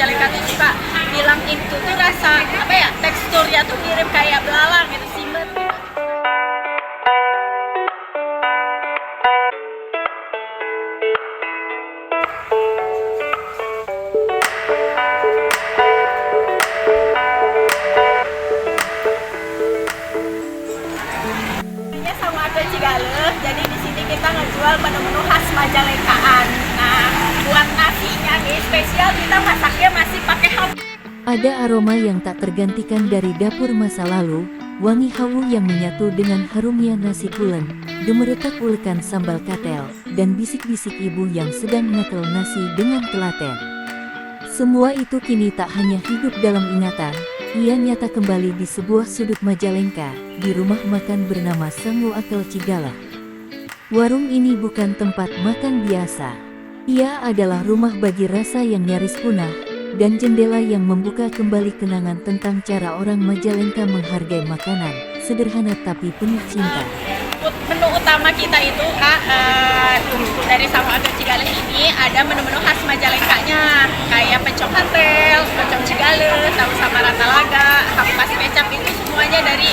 Majalengka tuh suka bilang itu tuh rasa apa ya, teksturnya tuh mirip kayak belalang gitu, simet gitu. Ini sama ada Cigaleh, jadi di sini kita ngejual menu-menu khas Majalengkaan. Nah, buat nasinya nih spesial kita masaknya masih pakai hawu. Ada aroma yang tak tergantikan dari dapur masa lalu, wangi hawu yang menyatu dengan harumnya nasi pulen, gemeretak ulekan sambal katel, dan bisik-bisik ibu yang sedang ngekel nasi dengan telaten. Semua itu kini tak hanya hidup dalam ingatan, ia nyata kembali di sebuah sudut Majalengka, di rumah makan bernama Sango Akel Cigaleh. Warung ini bukan tempat makan biasa. Ia adalah rumah bagi rasa yang nyaris punah, dan jendela yang membuka kembali kenangan tentang cara orang Majalengka menghargai makanan, sederhana tapi penuh cinta. Menu utama kita itu dari Sango Akel Cigaleh ini ada menu-menu khas Majalengkanya, kayak pencok katel, pencok Cigaleh, tahu sama rata laga, hampas kecap, itu semuanya dari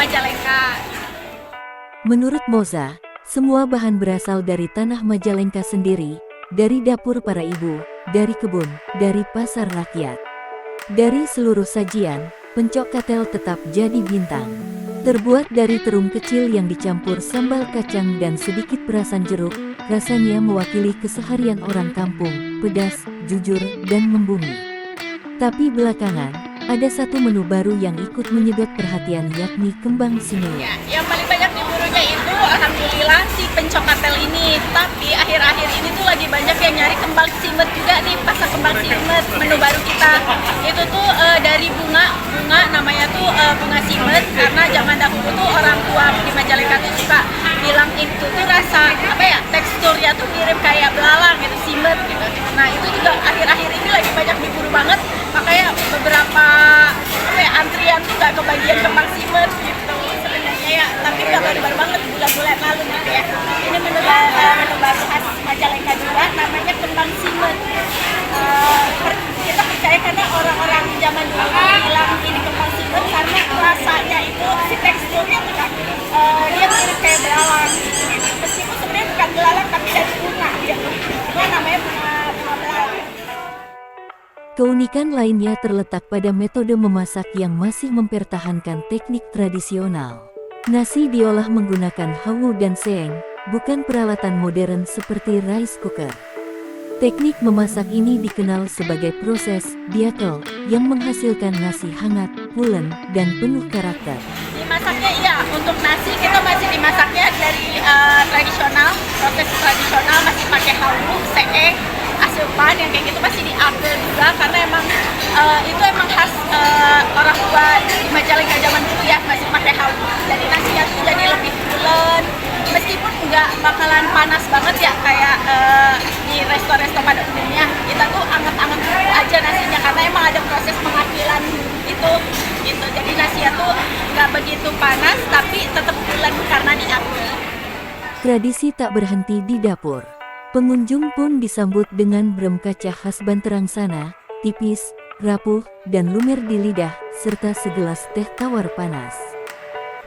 Majalengka. Menurut Moza, semua bahan berasal dari tanah Majalengka sendiri, dari dapur para ibu, dari kebun, dari pasar rakyat. Dari seluruh sajian, pencok katel tetap jadi bintang. Terbuat dari terung kecil yang dicampur sambal kacang dan sedikit perasan jeruk, rasanya mewakili keseharian orang kampung, pedas, jujur, dan membumi. Tapi belakangan, ada satu menu baru yang ikut menyedot perhatian, yakni kembang simul. Ya, yang paling banyak diburunya itu alhamdulillah si pencok katel ini. Tapi akhir-akhir ini tuh lagi banyak yang nyari kembang simet juga nih, pasar kembang simet, menu baru kita. Itu tuh dari bunga namanya tuh bunga simet, karena zaman dahulu tuh orang tua di Majalengka tuh suka bilang itu tuh rasa apa ya, teksturnya tuh mirip kayak belalang gitu, simet gitu. Nah, itu juga akhir-akhir ini lagi banyak diburu banget, makanya beberapa apa ya, antrian tuh nggak kebagian kembang simet gitu sebenarnya ya, tapi nggak baru-baru banget, bulan-bulan lalu gitu ya. Ini menu baru khas Majalengka juga, namanya kembang simet. Kita percaya karena orang-orang zaman dulu bilang ini kembang simet karena rasanya itu, si teksturnya tuh kan dia mirip kayak belalang gitu. Meskipun sebenarnya bukan belalang tapi dari bunga gitu. Itu namanya bunga belalang. Keunikan lainnya terletak pada metode memasak yang masih mempertahankan teknik tradisional. Nasi diolah menggunakan hawu dan seeng, bukan peralatan modern seperti rice cooker. Teknik memasak ini dikenal sebagai proses diakel yang menghasilkan nasi hangat, pulen, dan penuh karakter. Dimasaknya iya, untuk nasi kita masih dimasaknya dari tradisional, proses tradisional, masih pakai hawu, seeng, asupan yang kayak gitu masih diambil juga, karena emang itu emang khas orang tua di Majalengka zaman dulu ya, masih pakai hawu. Jadi nasinya tuh jadi lebih pulen, meskipun nggak bakalan panas banget ya kayak di resto-resto pada umumnya. Kita tuh anget-anget dulu aja nasinya, karena emang ada proses pengambilan itu gitu. Jadi nasinya tuh nggak begitu panas tapi tetap pulen karena diambil. Tradisi tak berhenti di dapur. Pengunjung pun disambut dengan brem kaca khas Banterang sana, tipis, rapuh, dan lumer di lidah, serta segelas teh tawar panas.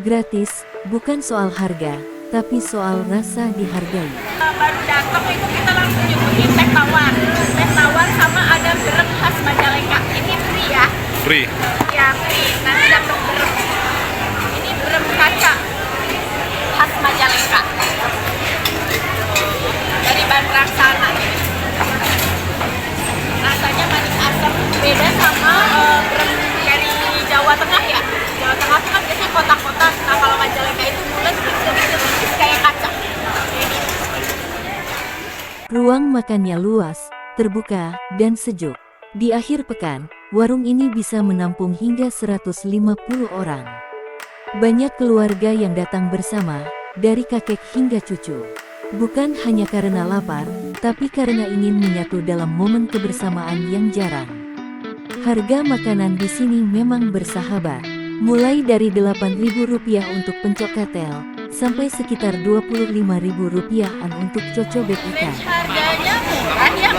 Gratis, bukan soal harga, tapi soal rasa dihargai. Baru datang itu kita langsung nyebutin teh tawar sama ada brem khas Majalengka. Ini free ya? Free. Ya free, nanti dapat brem. Ini brem kaca khas Majalengka dari Banterang sana. Rasanya manis asam, beda sama brem dari Jawa Tengah ya. Jawa Tengah tuh kan biasanya kotak-kotak, nah kalau Majalengka itu bulat, sedikit tipis kayak kaca. Ruang makannya luas, terbuka, dan sejuk. Di akhir pekan, warung ini bisa menampung hingga 150 orang. Banyak keluarga yang datang bersama, dari kakek hingga cucu. Bukan hanya karena lapar, tapi karena ingin menyatu dalam momen kebersamaan yang jarang. Harga makanan di sini memang bersahabat. Mulai dari Rp8.000 untuk pencok katel, sampai sekitar Rp25.000-an untuk cocobek ikan. Harganya murah ya,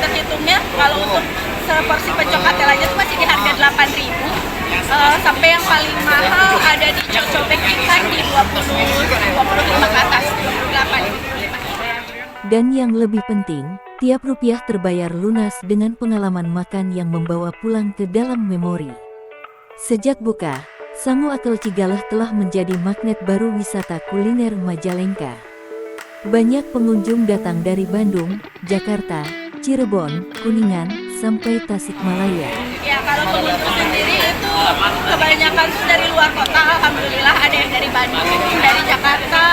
terhitungnya kalau untuk seporsi pencok katel aja tuh masih di harga 8.000. Sampai yang paling mahal ada di cocobek ikan di 25 ke atas, 28. Dan yang lebih penting, tiap rupiah terbayar lunas dengan pengalaman makan yang membawa pulang ke dalam memori. Sejak buka, Sango Akel Cigaleh telah menjadi magnet baru wisata kuliner Majalengka. Banyak pengunjung datang dari Bandung, Jakarta, Cirebon, Kuningan, sampai Tasikmalaya. Ya kalau pengunjung sendiri itu kebanyakan tuh dari luar kota, alhamdulillah ada yang dari Bandung, dari Jakarta,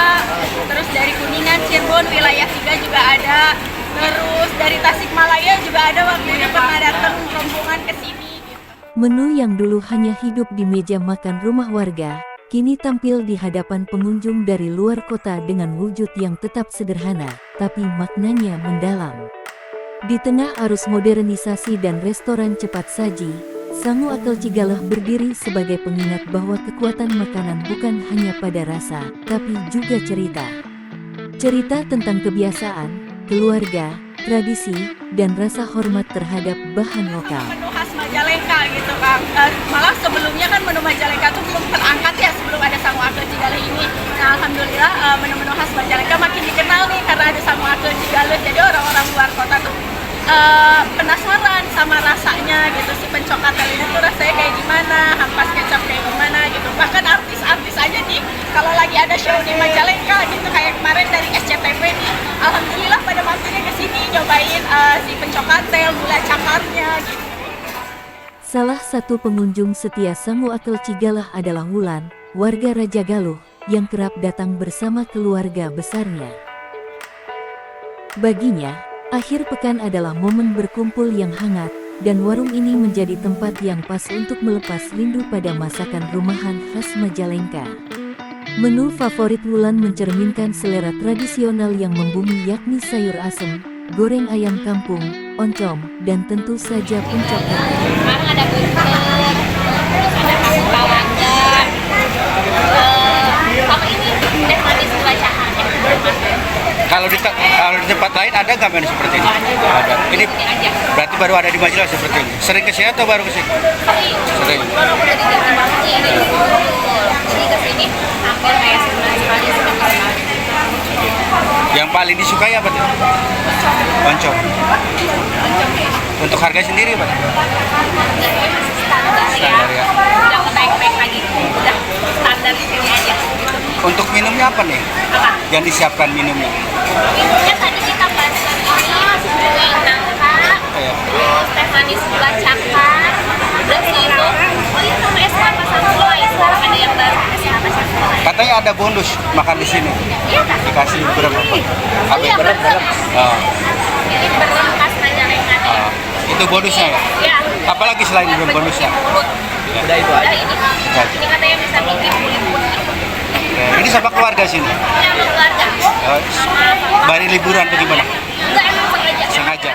terus dari Kuningan, Cirebon, wilayah 3 juga ada, terus dari Tasikmalaya juga ada, waktu itu pernah datang rombongan ke sini. Menu yang dulu hanya hidup di meja makan rumah warga, kini tampil di hadapan pengunjung dari luar kota dengan wujud yang tetap sederhana, tapi maknanya mendalam. Di tengah arus modernisasi dan restoran cepat saji, Sango Akel Cigaleh berdiri sebagai pengingat bahwa kekuatan makanan bukan hanya pada rasa, tapi juga cerita. Cerita tentang kebiasaan, keluarga, tradisi, dan rasa hormat terhadap bahan lokal. Menu khas Majalengka gitu Kang. Malah sebelumnya kan menu Majalengka tuh belum terangkat ya sebelum ada Sango Akel Cigaleh ini. Nah alhamdulillah menu-menu khas Majalengka makin dikenal nih karena ada Sango Akel Cigaleh. Jadi orang-orang luar kota tuh penasaran sama rasanya gitu, si pencok katel ini tuh rasanya kayak gimana, hampas kecap kayak gimana gitu. Bahkan artis-artis aja nih kalau lagi ada show di Majalengka gitu, kayak kemarin dari SCTV nih, alhamdulillah pada mampirnya ke sini nyobain si pencok katel, gula cakarnya gitu. Salah satu pengunjung setia Sango Akel Cigaleh adalah Wulan, warga Raja Galuh, yang kerap datang bersama keluarga besarnya. Baginya, akhir pekan adalah momen berkumpul yang hangat, dan warung ini menjadi tempat yang pas untuk melepas rindu pada masakan rumahan khas Majalengka. Menu favorit Wulan mencerminkan selera tradisional yang membumi, yakni sayur asem, goreng ayam kampung, oncom, dan tentu saja pencok katel. Sekarang ada buntel, terus ada kamu balanda, sama ini teh manis bacaan yang bermasalah. Kalau di tempat lain ada nggak menu seperti ini? Ada. Ini berarti baru ada di Majalah seperti ini. Sering ke sini atau baru ke sini? Sering. Baru udah diganti banget sih ini. Jadi ke sini hampir kayak sebulan sekali sekali. Yang paling disukai apa tuh? Oncom. Untuk harga sendiri apa? Standar ya. Udah naik-naik lagi. Udah standar di sini aja. Untuk minumnya apa nih? Apa? Yang disiapkan minumnya? Minumnya tadi kita pesan ini kue nangka, terus teh manis gula cakar, terus itu, oh iya sama es kelapa sangkulai. Sekarang ada yang baru es kelapa sangkulai. Katanya ada bonus makan di sini. Iya kan? Dikasih berapa? Apa? Iya, Berapa? Oh. Ini berenang khas Majalengka. Oh. Itu bonusnya ya? Iya. Apalagi selain itu bonusnya? Udah itu aja. Ini katanya bisa bikin kulit-kulit. Ini sama keluarga sini? Iya, sama keluarga. Bari liburan atau gimana? Enggak, emang Sengaja.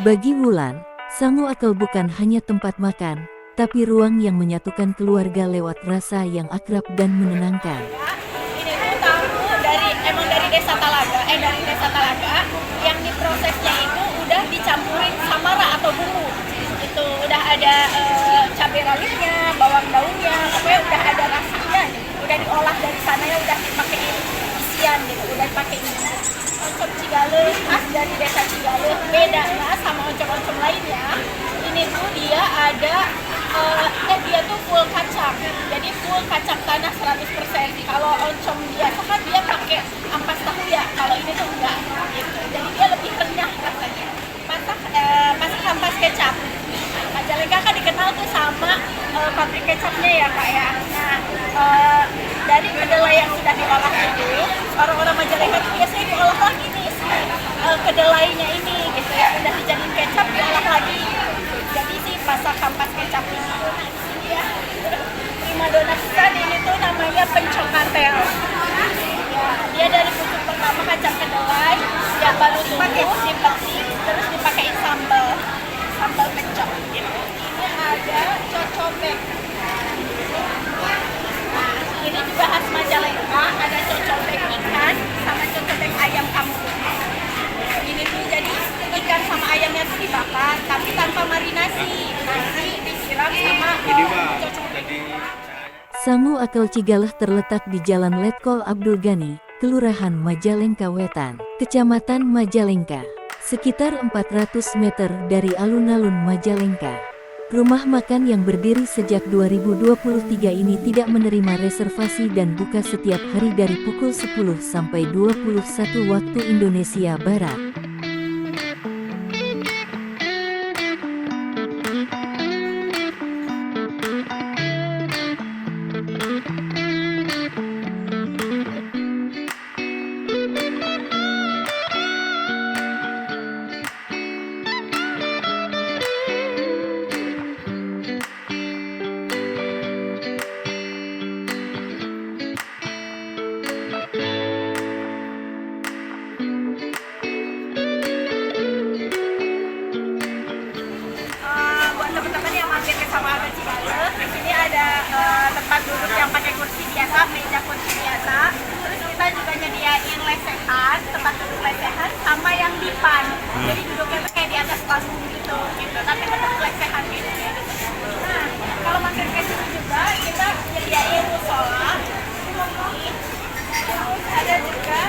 Bagi Wulan, Sango Akel bukan hanya tempat makan, tapi ruang yang menyatukan keluarga lewat rasa yang akrab dan menenangkan. Ini tuh tahu dari desa Talaga yang diprosesnya itu udah dicampurin samara atau bumbu. Itu udah ada cabai rawitnya, bawang daunnya, pokoknya udah ada rasanya gitu. Udah diolah dari sana ya, udah dipakein isian gitu, udah dipakein oncom Cigaleh khas dari desa Cigaleh, beda lah sama oncom-oncom lainnya. Ini tuh dia ada dia tuh full kacang, jadi full kacang tanah 100%. Kalau oncom biasa kan dia pakai ampas tahu ya, kalau ini tuh enggak gitu. Jadi dia lebih renyah rasanya. Masak ampas kecap. Majalengka kan dikenal tuh sama pabrik kecapnya ya Kak ya. Nah, dari kedelai yang sudah diolah itu, orang-orang Majalengka tuh biasanya diolah lagi nih kedelainya ini gitu ya, udah dijadiin kecap diolah lagi. Jadi sih masak ampas kecap ini ya. Primadona kita ini tuh namanya pencok katel. Ya, dia dari bubuk pertama kacang kedelai, yang baru tumbuh, dipetik, terus dipakein sambal pencok. Ini ada cocobek. Nah, ini juga khas Majalengka, ada Sangu Akel Cigalah terletak di Jalan Letkol Abdul Ghani, Kelurahan Majalengka Wetan, Kecamatan Majalengka, sekitar 400 meter dari alun-alun Majalengka. Rumah makan yang berdiri sejak 2023 ini tidak menerima reservasi dan buka setiap hari dari pukul 10 sampai 21 waktu Indonesia Barat. Buat teman-teman yang mampir ke Sangu Akel Cigalah, di sini ada tempat duduk yang pakai kursi biasa, meja kursi biasa. Terus kita juga nyediain lesehan, tempat duduk lesehan sama yang dipan. Jadi duduknya tuh kayak di atas panggung gitu. Tapi tetap lesehan gitu. Nah, kalau mampir ke sini juga kita nyediain musola. Terus ada juga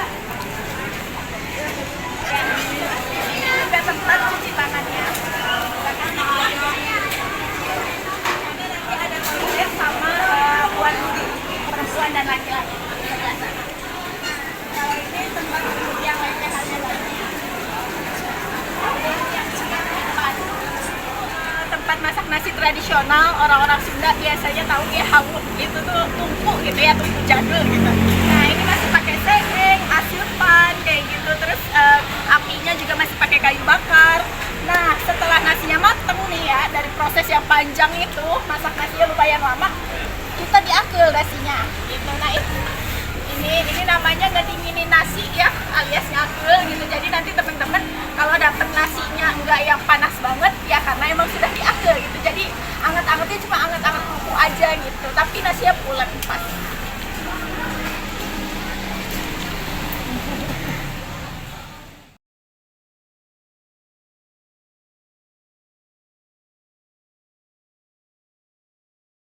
ini tempat cuci tangannya. Ada toilet sama buat perempuan dan laki-laki. Kalau ini tempat duduk yang lesehannya lagi. Tempat masak nasi tradisional orang-orang Sunda biasanya tahu ya hawu itu tuh tumpuk gitu ya, tumpuk jadul gitu. Nah ini masih pakai seng, asupan kayak gitu, terus apinya juga masih pakai kayu bakar. Nah setelah nasinya mateng nih ya, dari proses yang panjang itu masak nasinya lumayan lama, kita diakel nasinya gitu. Nah ini namanya ngedinginin nasi ya, alias ngakel gitu. Jadi